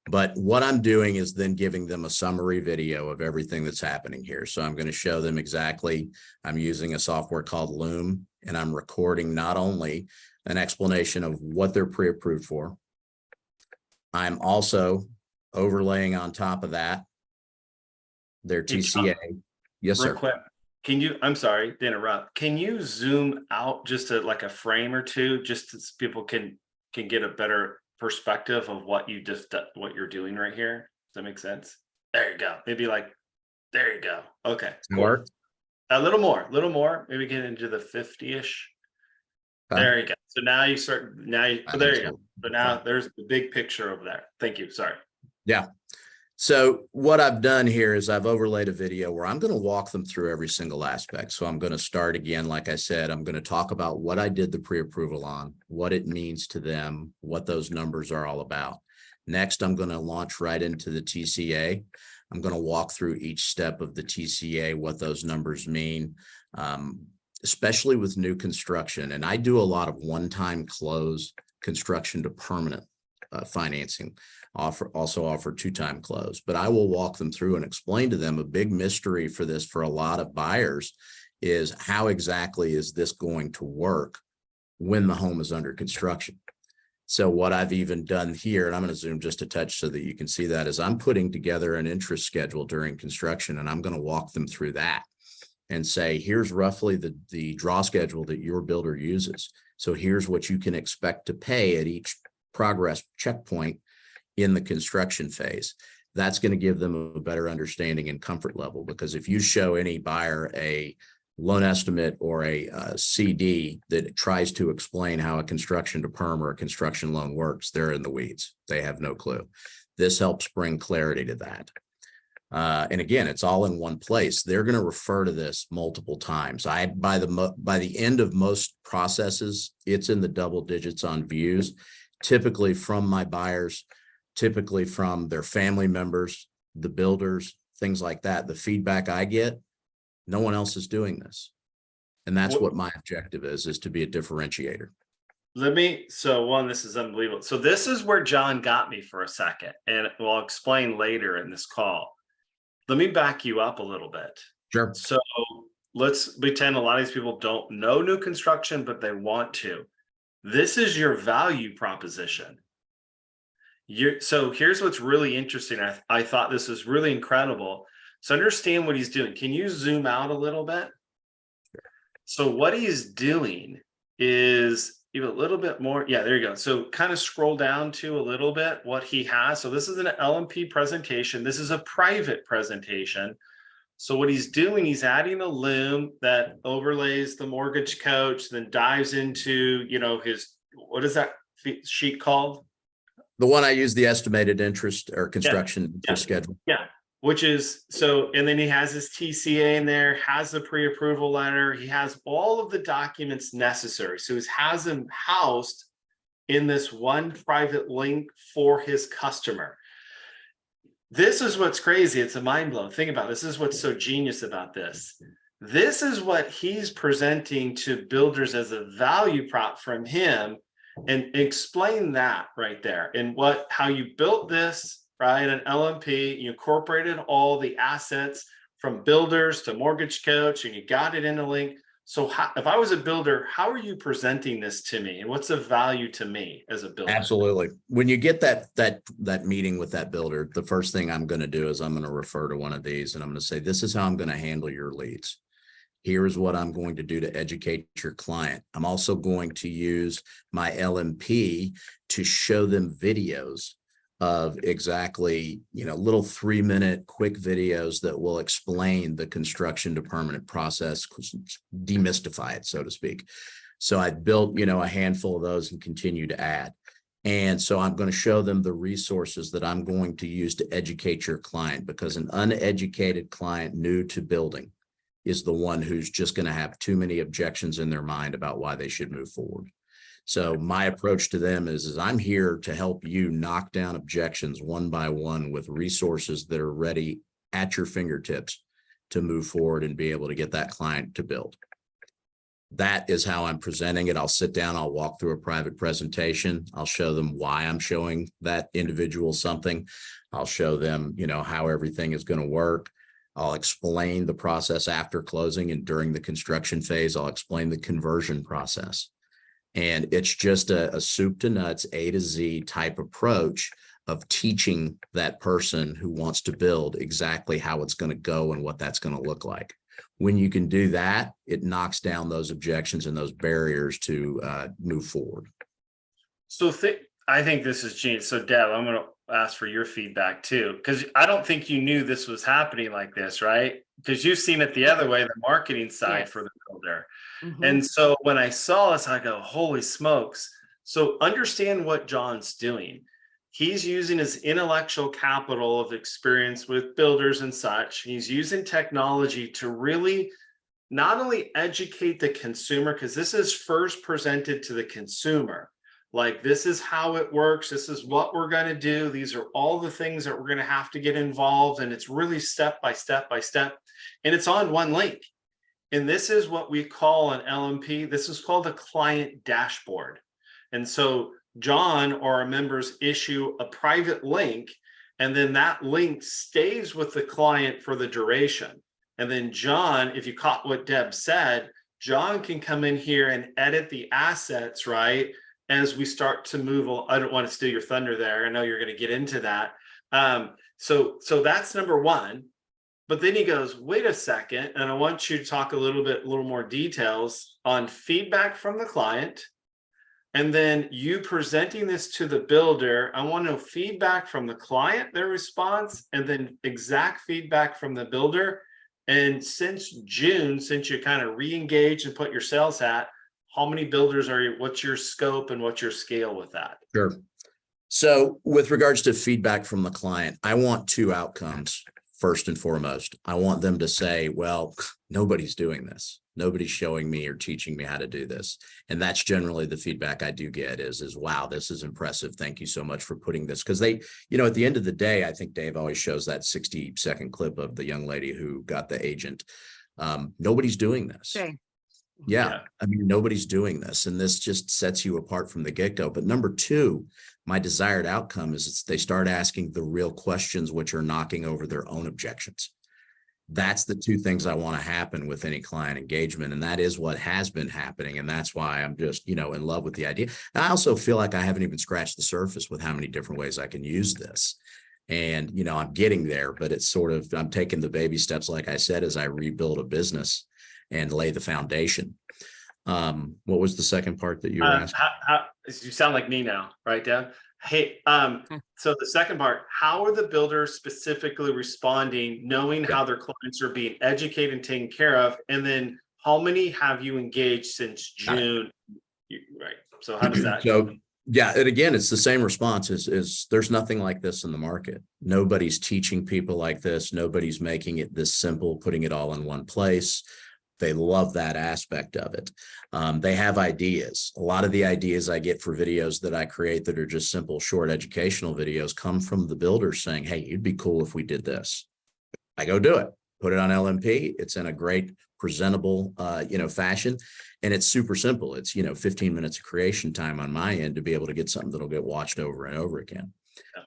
But what I'm doing is then giving them a summary video of everything that's happening here. So I'm going to show them exactly. I'm using a software called Loom, and I'm recording not only an explanation of what they're pre-approved for, I'm also overlaying on top of that their TCA. Yes, sir. Real quick, I'm sorry to interrupt. Can you zoom out just to like a frame or two, just so people can get a better perspective of what you're doing right here? Does that make sense? There you go. Maybe there you go. Okay. Cool. A little more, maybe get into the 50-ish. There you go. So now you start, there you go. So now there's the big picture over there. Thank you. Sorry. Yeah. So what I've done here is I've overlaid a video where I'm going to walk them through every single aspect. So I'm going to start again. Like I said, I'm going to talk about what I did the pre-approval on, what it means to them, what those numbers are all about. Next, I'm going to launch right into the TCA. I'm going to walk through each step of the TCA, what those numbers mean, especially with new construction. And I do a lot of one-time close construction to permanent financing. Also offer two-time close, but I will walk them through and explain to them a big mystery for this for a lot of buyers is how exactly is this going to work when the home is under construction. So what I've even done here, and I'm going to zoom just a touch so that you can see that, is I'm putting together an interest schedule during construction, and I'm going to walk them through that and say, here's roughly the draw schedule that your builder uses. So here's what you can expect to pay at each progress checkpoint in the construction phase. That's going to give them a better understanding and comfort level, because if you show any buyer a loan estimate or a CD that tries to explain how a construction to perm or a construction loan works, they're in the weeds. They have no clue. This helps bring clarity to that. And again, it's all in one place. They're going to refer to this multiple times. By the end of most processes, it's in the double digits on views, typically from my buyers, typically from their family members, the builders, things like that. The feedback I get, no one else is doing this. And that's what my objective is to be a differentiator. This is unbelievable. So this is where John got me for a second, and we'll explain later in this call. Let me back you up a little bit. Sure. So let's pretend a lot of these people don't know new construction, but they want to. This is your value proposition. So here's what's really interesting. I thought this was really incredible. So understand what he's doing. Can you zoom out a little bit? Sure. So what he's doing is even a little bit more. Yeah, there you go. So kind of scroll down to a little bit what he has. So this is an LMP presentation. This is a private presentation. So what he's doing, he's adding a Loom that overlays the mortgage coach, then dives into, his, what is that sheet called? The one I use, the estimated interest or construction interest schedule. Yeah. Which is and then he has his TCA in there, has the pre-approval letter. He has all of the documents necessary. So he has them housed in this one private link for his customer. This is what's crazy. It's a mind blow. Think about it. This is what's so genius about this. This is what he's presenting to builders as a value prop from him, and explain that right there and how you built this, right? An LMP, you incorporated all the assets from builders to mortgage coach, and you got it in a link. So if I was a builder, how are you presenting this to me? And what's the value to me as a builder? Absolutely. When you get that meeting with that builder, the first thing I'm going to do is I'm going to refer to one of these, and I'm going to say, this is how I'm going to handle your leads. Here is what I'm going to do to educate your client. I'm also going to use my LMP to show them videos of exactly, little 3-minute quick videos that will explain the construction to permanent process, demystify it, so to speak. So I built, a handful of those and continue to add. And so I'm going to show them the resources that I'm going to use to educate your client, because an uneducated client new to building is the one who's just going to have too many objections in their mind about why they should move forward. So my approach to them is I'm here to help you knock down objections one by one with resources that are ready at your fingertips to move forward and be able to get that client to build. That is how I'm presenting it. I'll sit down, I'll walk through a private presentation. I'll show them why I'm showing that individual something. I'll show them, how everything is going to work. I'll explain the process after closing, and during the construction phase, I'll explain the conversion process. And it's just a soup to nuts, A to Z type approach of teaching that person who wants to build exactly how it's going to go and what that's going to look like. When you can do that, it knocks down those objections and those barriers to move forward. So I think this is genius. So Deb, I'm going to ask for your feedback too, because I don't think you knew this was happening like this, right? Because you've seen it the other way, the marketing side for the builder. Mm-hmm. And so when I saw this, I go, holy smokes. So understand what Jon's doing. He's using his intellectual capital of experience with builders and such. He's using technology to really not only educate the consumer, because this is first presented to the consumer. Like, this is how it works. This is what we're going to do. These are all the things that we're going to have to get involved. And it's really step by step by step. And it's on one link. And this is what we call an LMP. This is called a client dashboard. And so Jon or our members issue a private link, and then that link stays with the client for the duration. And then Jon, if you caught what Deb said, Jon can come in here and edit the assets, right? As we start to move, I don't want to steal your thunder there. I know you're going to get into that. So that's number one. But then he goes, wait a second, and I want you to talk a little more details on feedback from the client. And then you presenting this to the builder. I want to know feedback from the client, their response, and then exact feedback from the builder. And since June, since you kind of re-engaged and put your sales hat, how many builders are you? What's your scope and what's your scale with that? Sure. So with regards to feedback from the client, I want two outcomes. First and foremost, I want them to say, well, nobody's doing this. Nobody's showing me or teaching me how to do this. And that's generally the feedback I do get is, wow, this is impressive. Thank you so much for putting this. Because they, at the end of the day, I think Dave always shows that 60-second clip of the young lady who got the agent. Nobody's doing this. Okay. Yeah. I mean, nobody's doing this. And this just sets you apart from the get-go. But number two, my desired outcome is they start asking the real questions, which are knocking over their own objections. That's the two things I want to happen with any client engagement. And that is what has been happening. And that's why I'm just, in love with the idea. And I also feel like I haven't even scratched the surface with how many different ways I can use this. And, I'm getting there, but it's sort of, I'm taking the baby steps, like I said, as I rebuild a business and lay the foundation. What was the second part that you were asking? You sound like me now, right, Deb? Hey, so the second part, how are the builders specifically responding, knowing how their clients are being educated and taken care of? And then how many have you engaged since June? Right. So how does that? So, yeah, and again, it's the same response is there's nothing like this in the market. Nobody's teaching people like this. Nobody's making it this simple, putting it all in one place. They love that aspect of it. They have ideas. A lot of the ideas I get for videos that I create that are just simple, short educational videos come from the builders saying, hey, it'd be cool if we did this. I go do it, put it on LMP. It's in a great presentable, fashion. And it's super simple. It's, 15 minutes of creation time on my end to be able to get something that'll get watched over and over again.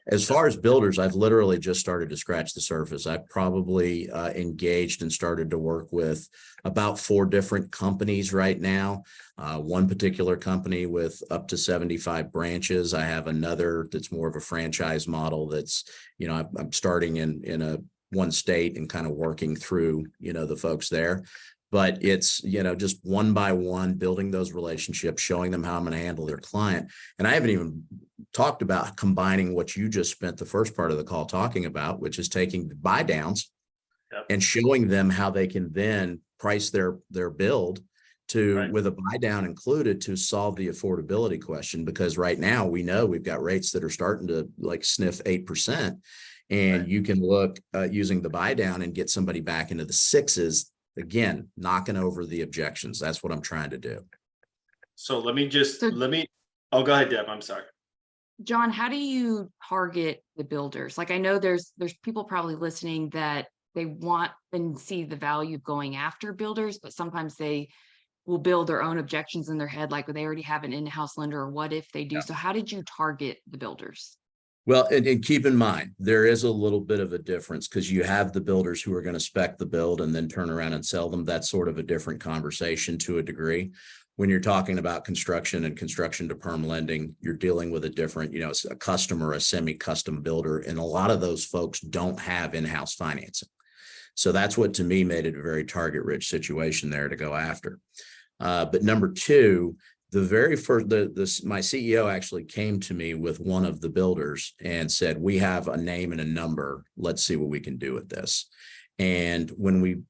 As far as builders, I've literally just started to scratch the surface. I've probably engaged and started to work with about 4 different companies right now. One particular company with up to 75 branches. I have another that's more of a franchise model that's, I'm starting in one state and kind of working through, the folks there. but it's, just one by one, building those relationships, showing them how I'm going to handle their client. And I haven't even talked about combining what you just spent the first part of the call talking about, which is taking the buy downs and showing them how they can then price their build to with a buy down included to solve the affordability question. Because right now we know we've got rates that are starting to like sniff 8%. And you can look using the buy down and get somebody back into the sixes, again, knocking over the objections. That's what I'm trying to do. So let me, oh, go ahead, Deb. I'm sorry. Jon, how do you target the builders? Like, I know there's people probably listening that they want and see the value of going after builders, but sometimes they will build their own objections in their head, like they already have an in-house lender, or what if they do? So how did you target the builders? Well, and keep in mind, there is a little bit of a difference because you have the builders who are going to spec the build and then turn around and sell them. That's sort of a different conversation to a degree. When you're talking about construction and construction to perm lending, you're dealing with a different, a customer, a semi-custom builder, and a lot of those folks don't have in-house financing. So that's what to me made it a very target-rich situation there to go after. But number two, the very first, my CEO actually came to me with one of the builders and said, we have a name and a number. Let's see what we can do with this. And when we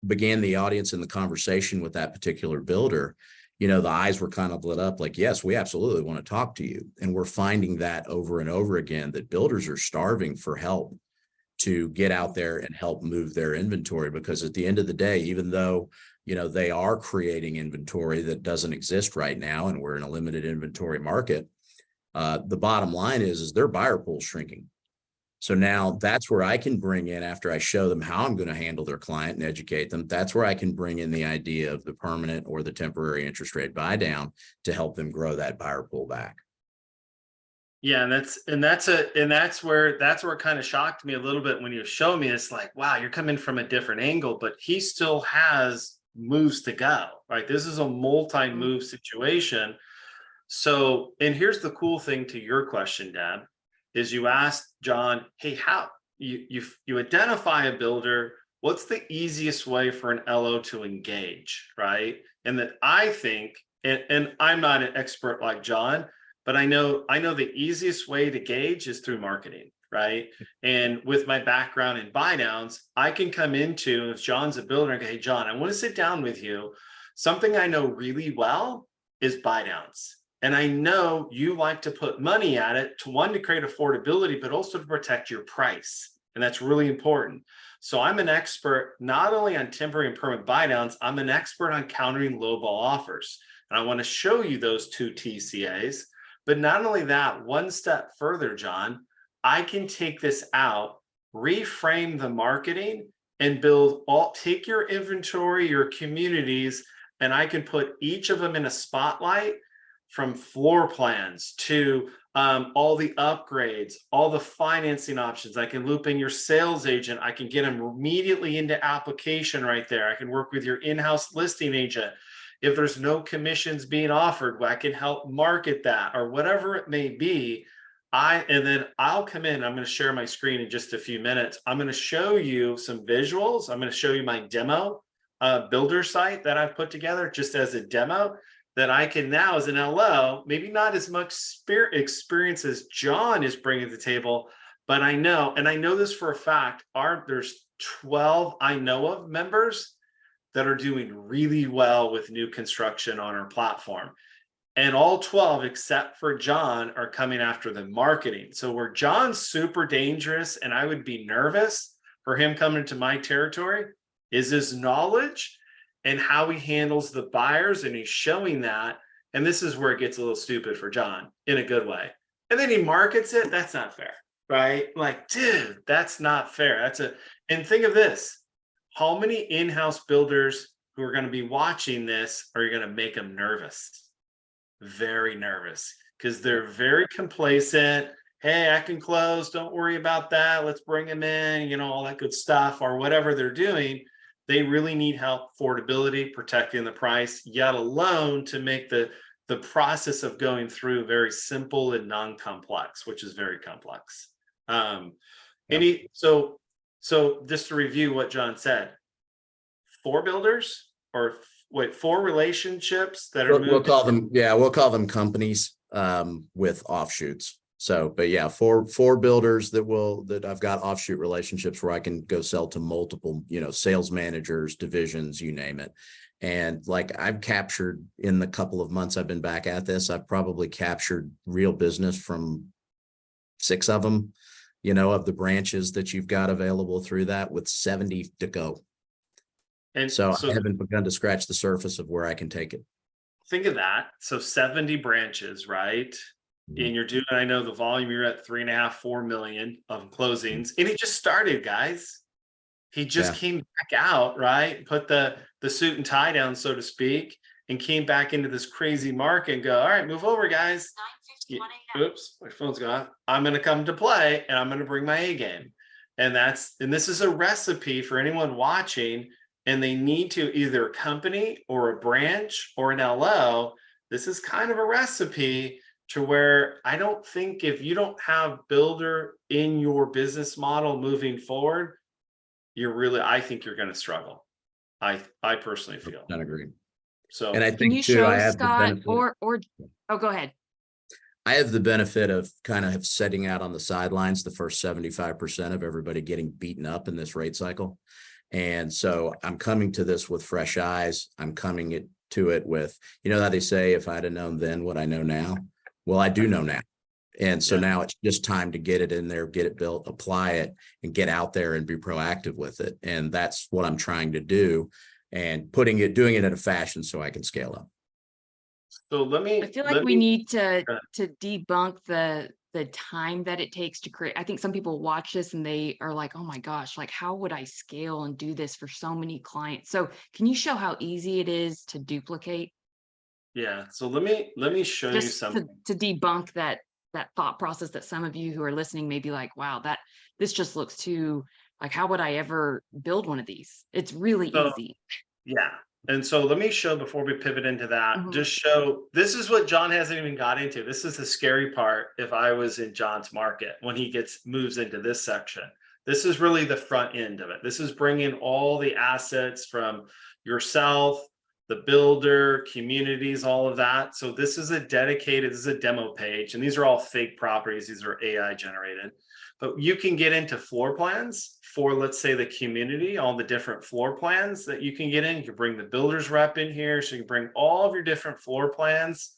began the audience and the conversation with that particular builder, the eyes were kind of lit up like, yes, we absolutely want to talk to you. And we're finding that over and over again, that builders are starving for help to get out there and help move their inventory. Because at the end of the day, even though they are creating inventory that doesn't exist right now, and we're in a limited inventory market, the bottom line is their buyer pool is shrinking. So now that's where I can bring in, after I show them how I'm going to handle their client and educate them, that's where I can bring in the idea of the permanent or the temporary interest rate buy down to help them grow that buyer pool back. Yeah, and that's where it kind of shocked me a little bit when you show me. It's like, wow, you're coming from a different angle, but he still has moves to go, right? This is a multi-move situation. So, and here's the cool thing to your question, Deb, is you asked Jon, hey, how you identify a builder, what's the easiest way for an LO to engage, right? And that I think, and I'm not an expert like Jon, but I know the easiest way to gauge is through marketing, right? And with my background in buy downs, I can come into, if Jon's a builder, and go, hey, Jon, I want to sit down with you. Something I know really well is buy downs. And I know you like to put money at it to create affordability, but also to protect your price. And that's really important. So I'm an expert not only on temporary and permanent buy downs, I'm an expert on countering lowball offers. And I want to show you those 2 TCAs. But not only that, one step further, Jon, I can take this out, reframe the marketing, and take your inventory, your communities, and I can put each of them in a spotlight, from floor plans to all the upgrades, all the financing options. I can loop in your sales agent. I can get them immediately into application right there. I can work with your in-house listing agent. If there's no commissions being offered, I can help market that, or whatever it may be. And then I'll come in. I'm going to share my screen in just a few minutes. I'm going to show you some visuals. I'm going to show you my demo builder site that I've put together just as a demo, that I can now, as an LO, maybe not as much experience as Jon is bringing to the table, but I know, and I know this for a fact, there's 12 I know of members that are doing really well with new construction on our platform. And all 12, except for Jon, are coming after the marketing. So where Jon's super dangerous, and I would be nervous for him coming into my territory, is his knowledge and how he handles the buyers, and he's showing that. And this is where it gets a little stupid for Jon in a good way. And then he markets it. That's not fair, right? Like, dude, that's not fair. And think of this. How many in-house builders who are going to be watching this are you going to make them nervous? Very nervous, because they're very complacent. Hey, I can close. Don't worry about that. Let's bring them in, all that good stuff, or whatever they're doing. They really need help, affordability, protecting the price, yet alone to make the process of going through very simple and non-complex, which is very complex. So just to review what Jon said, 4 builders, 4 relationships that are We'll call them companies with offshoots. So, but yeah, four builders that I've got offshoot relationships where I can go sell to multiple, sales managers, divisions, you name it. And like I've captured in the couple of months I've been back at this, I've probably captured real business from 6 of them, of the branches that you've got available through that, with 70 to go. And so I haven't begun to scratch the surface of where I can take it. Think of that. So 70 branches, right? And you're doing, I know the volume, you're at 3.5, 4 million of closings. And he just started, guys. He just came back out, right? Put the suit and tie down, so to speak, and came back into this crazy market and go, all right, move over, guys. Oops, my phone's gone. I'm going to come to play and I'm going to bring my A game. And this is a recipe for anyone watching, and they need to either a company or a branch or an LO. This is kind of a recipe to where I don't think if you don't have builder in your business model moving forward, I think you're going to struggle. I personally feel. I agree. So, and I can think you too, show I have Scott go ahead. I have the benefit of kind of setting out on the sidelines the first 75% of everybody getting beaten up in this rate cycle. And so I'm coming to this with fresh eyes. I'm coming to it with, how they say, if I'd have known then what I know now. Well, I do know now. And so now it's just time to get it in there, get it built, apply it, and get out there and be proactive with it. And that's what I'm trying to do, and doing it in a fashion so I can scale up. So I feel like we need to debunk the time that it takes to create. I think some people watch this and they are like, oh my gosh, like how would I scale and do this for so many clients? So can you show how easy it is to duplicate? Yeah. So let me show you something to debunk that thought process that some of you who are listening may be like, wow, this just looks too, like, how would I ever build one of these? It's really easy. Yeah. And so let me show, before we pivot into that, just show, this is what John hasn't even got into. This is the scary part. If I was in John's market, when he moves into this section, this is really the front end of it. This is bringing all the assets from yourself, the builder, communities, all of that. So this is a demo page, and these are all fake properties. These are AI generated, but you can get into floor plans for, let's say, the community, all the different floor plans that you can get in. You can bring the builder's rep in here. So you can bring all of your different floor plans.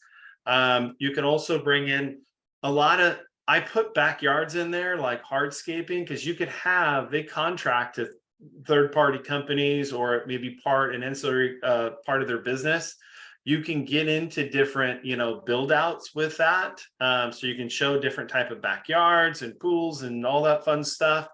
You can also bring in I put backyards in there, like hardscaping, because you could they contract to third-party companies, or maybe an ancillary part of their business. You can get into different, build outs with that. So you can show different type of backyards and pools and all that fun stuff.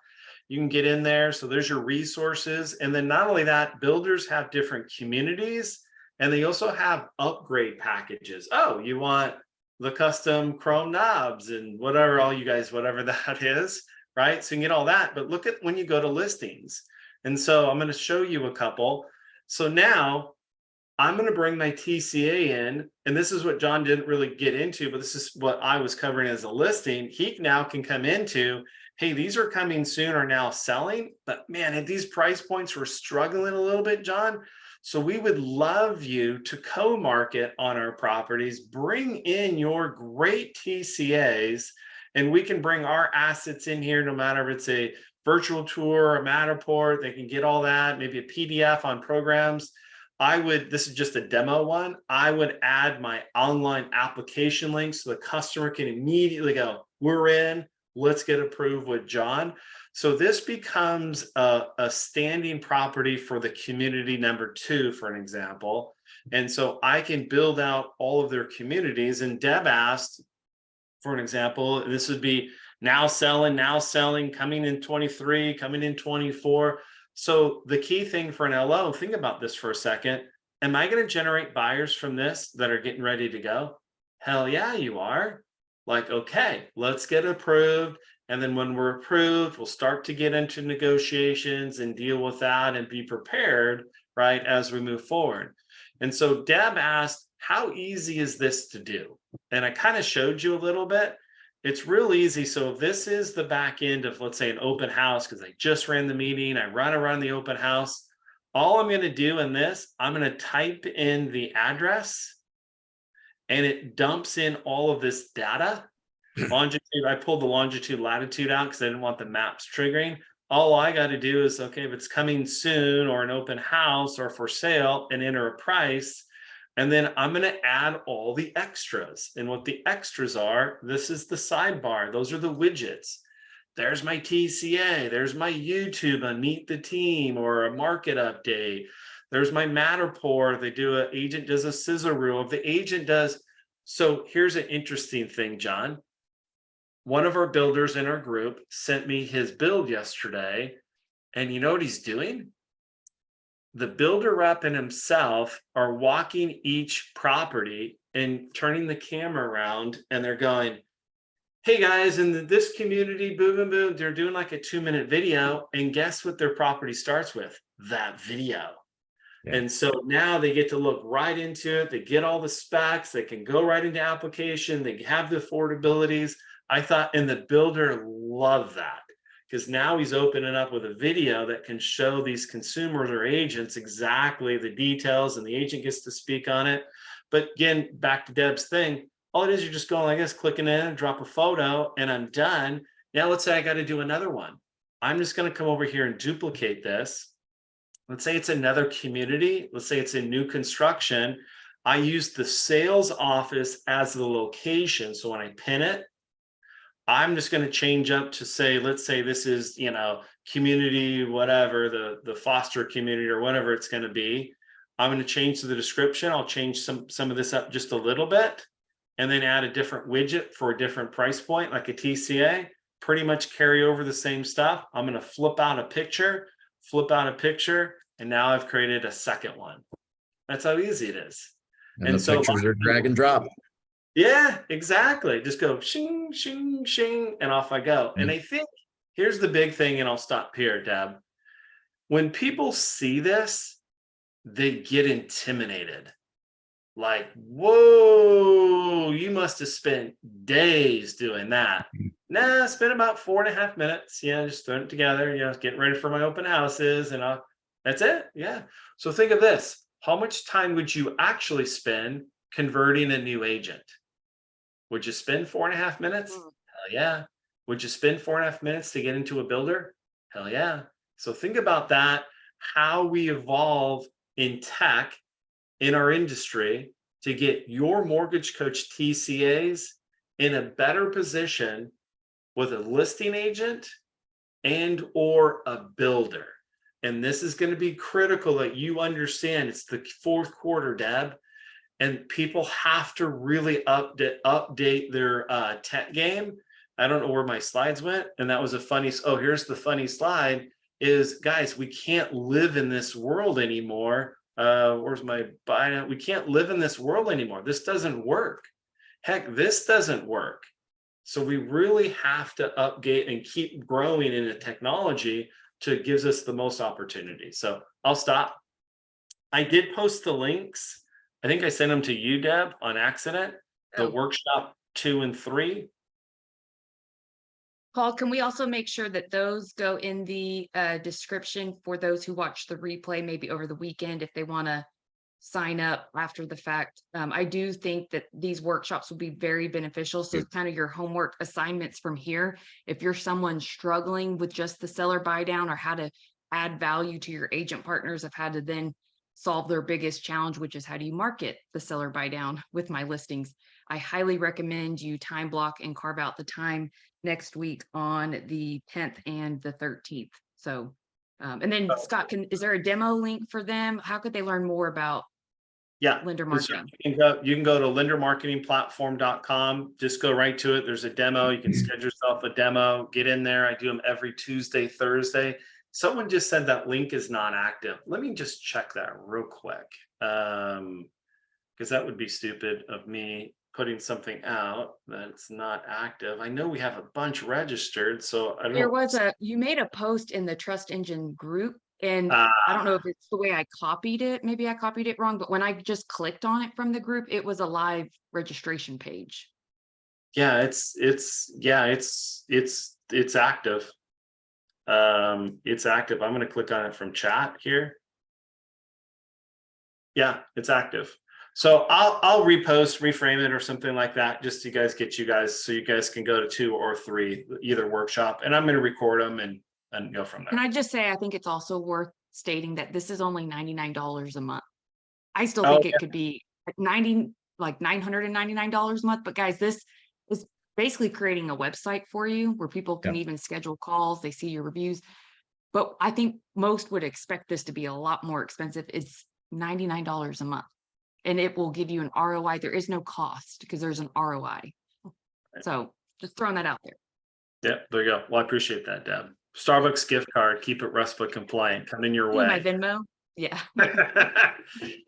You can get in there. So there's your resources. And then not only that, builders have different communities, and they also have upgrade packages. Oh, you want the custom chrome knobs and whatever that is, right? So you can get all that. But look at when you go to listings. And so I'm going to show you a couple. So now I'm going to bring my TCA in, and this is what John didn't really get into, but this is what I was covering as a listing. He now can come into, hey, these are coming soon, are now selling, but man, at these price points, we're struggling a little bit, John. So we would love you to co-market on our properties, bring in your great TCAs, and we can bring our assets in here, no matter if it's a virtual tour, a Matterport, they can get all that, maybe a PDF on programs. This is just a demo one. I would add my online application link so the customer can immediately go, we're in, let's get approved with John. So this becomes a standing property for the community number 2, for an example. And so I can build out all of their communities. And Deb asked, for an example, this would be now selling, coming in 23, coming in 24. So the key thing for an LO, think about this for a second. Am I going to generate buyers from this that are getting ready to go? Hell yeah, you are. Like, okay, let's get approved. And then when we're approved, we'll start to get into negotiations and deal with that and be prepared, right, as we move forward. And so Deb asked, how easy is this to do? And I kind of showed you a little bit. It's real easy. So this is the back end of, let's say, an open house, because I just ran the meeting. I run around the open house. All I'm going to do in this, I'm going to type in the address and it dumps in all of this data. Longitude, I pulled the longitude, latitude out because I didn't want the maps triggering. All I got to do is, okay, if it's coming soon or an open house or for sale, and enter a price. And then I'm going to add all the extras. And what the extras are, this is the sidebar. Those are the widgets. There's my TCA. There's my YouTube on Meet the Team or a market update. There's my Matterport. They do an agent does a scissor rule. If the agent does. So here's an interesting thing, John. One of our builders in our group sent me his build yesterday. And you know what he's doing? The builder rep and himself are walking each property and turning the camera around, and they're going, hey guys, in this community, boom, boom, boom, they're doing like a 2-minute video. And guess what their property starts with? That video. Yeah. And so now they get to look right into it. They get all the specs. They can go right into application. They have the affordabilities. I thought, and the builder loved that, because now he's opening up with a video that can show these consumers or agents exactly the details, and the agent gets to speak on it. But again, back to Deb's thing, all it is, you're just going like this, clicking in, drop a photo, and I'm done. Now let's say I got to do another one. I'm just going to come over here and duplicate this. Let's say it's another community. Let's say it's a new construction. I use the sales office as the location. So when I pin it, I'm just going to change up to say, let's say this is, community, whatever, the foster community or whatever it's going to be. I'm going to change to the description. I'll change some of this up just a little bit, and then add a different widget for a different price point, like a TCA, pretty much carry over the same stuff. I'm going to flip out a picture, and now I've created a second one. That's how easy it is. And the pictures are drag and drop. Yeah, exactly. Just go shing, shing, shing, and off I go. And I think here's the big thing, and I'll stop here, Deb. When people see this, they get intimidated. Like, whoa, you must have spent days doing that. Nah, I spent about 4.5 minutes. Just throwing it together, getting ready for my open houses, and that's it. Yeah. So think of this. How much time would you actually spend converting a new agent? Would you spend 4.5 minutes? Hell yeah. Would you spend 4.5 minutes to get into a builder? Hell yeah. So think about that, how we evolve in tech in our industry to get your mortgage coach TCAs in a better position with a listing agent and or a builder. And this is going to be critical that you understand. It's the fourth quarter, Deb, and people have to really update their tech game. I don't know where my slides went, and that was a funny. Oh, here's the funny slide. Is guys, we can't live in this world anymore. Where's my bio? We can't live in this world anymore. This doesn't work. Heck, this doesn't work. So we really have to update and keep growing in a technology to gives us the most opportunity. So I'll stop. I did post the links. I think I sent them to you, Deb, on accident. The workshop 2 and 3. Paul, can we also make sure that those go in the description for those who watch the replay, maybe over the weekend, if they want to sign up after the fact? I do think that these workshops will be very beneficial. So it's kind of your homework assignments from here. If you're someone struggling with just the seller buy down, or how to add value to your agent partners, of how to then solve their biggest challenge, which is how do you market the seller buy down with my listings, I highly recommend you time block and carve out the time next week on the 10th and the 13th. So, and then Scott, is there a demo link for them? How could they learn more about lender marketing? You can go to lendermarketingplatform.com. Just go right to it. There's a demo. You can schedule yourself a demo, get in there. I do them every Tuesday, Thursday. Someone just said that link is not active. Let me just check that real quick. Because that would be stupid of me putting something out that's not active. I know we have a bunch registered, so I don't know. You made a post in the Trust Engine group, and I don't know if it's the way I copied it. Maybe I copied it wrong, but when I just clicked on it from the group, it was a live registration page. Yeah, it's active. It's active. I'm going to click on it from chat here. Yeah, it's active. So I'll repost, reframe it or something like that, just to get you guys so you guys can go to 2 or 3, either workshop, and I'm going to record them and go from there. Can I just say, I think it's also worth stating that this is only $99 a month. I still Oh, think it could be like $999 a month, but guys, this is basically creating a website for you where people can even schedule calls, they see your reviews. But I think most would expect this to be a lot more expensive. It's $99 a month, and it will give you an ROI. There is no cost because there's an ROI. So just throwing that out there. Yeah, there you go. Well, I appreciate that, Deb. Starbucks gift card, keep it RESPA compliant, coming your way. My Venmo. Yeah.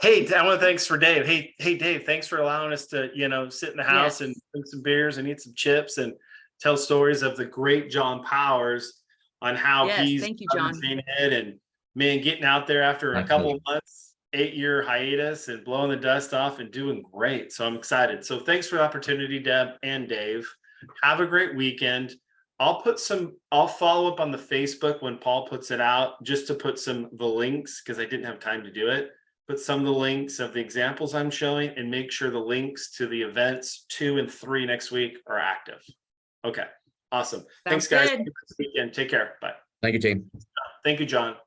Hey, I want to thanks for Dave. Hey, Dave, thanks for allowing us to, sit in the house and drink some beers and eat some chips and tell stories of the great Jon Powers on how he's thank you, John. And man, getting out there after a couple of months, 8-year hiatus and blowing the dust off and doing great. So I'm excited. So thanks for the opportunity, Deb and Dave. Have a great weekend. I'll follow up on the Facebook when Paul puts it out, just to put the links, because I didn't have time to do it. Put some of the links of the examples I'm showing and make sure the links to the events 2 and 3 next week are active. Okay. Awesome. Thanks, guys. Have a good weekend. Take care. Bye. Thank you, team. Thank you, John.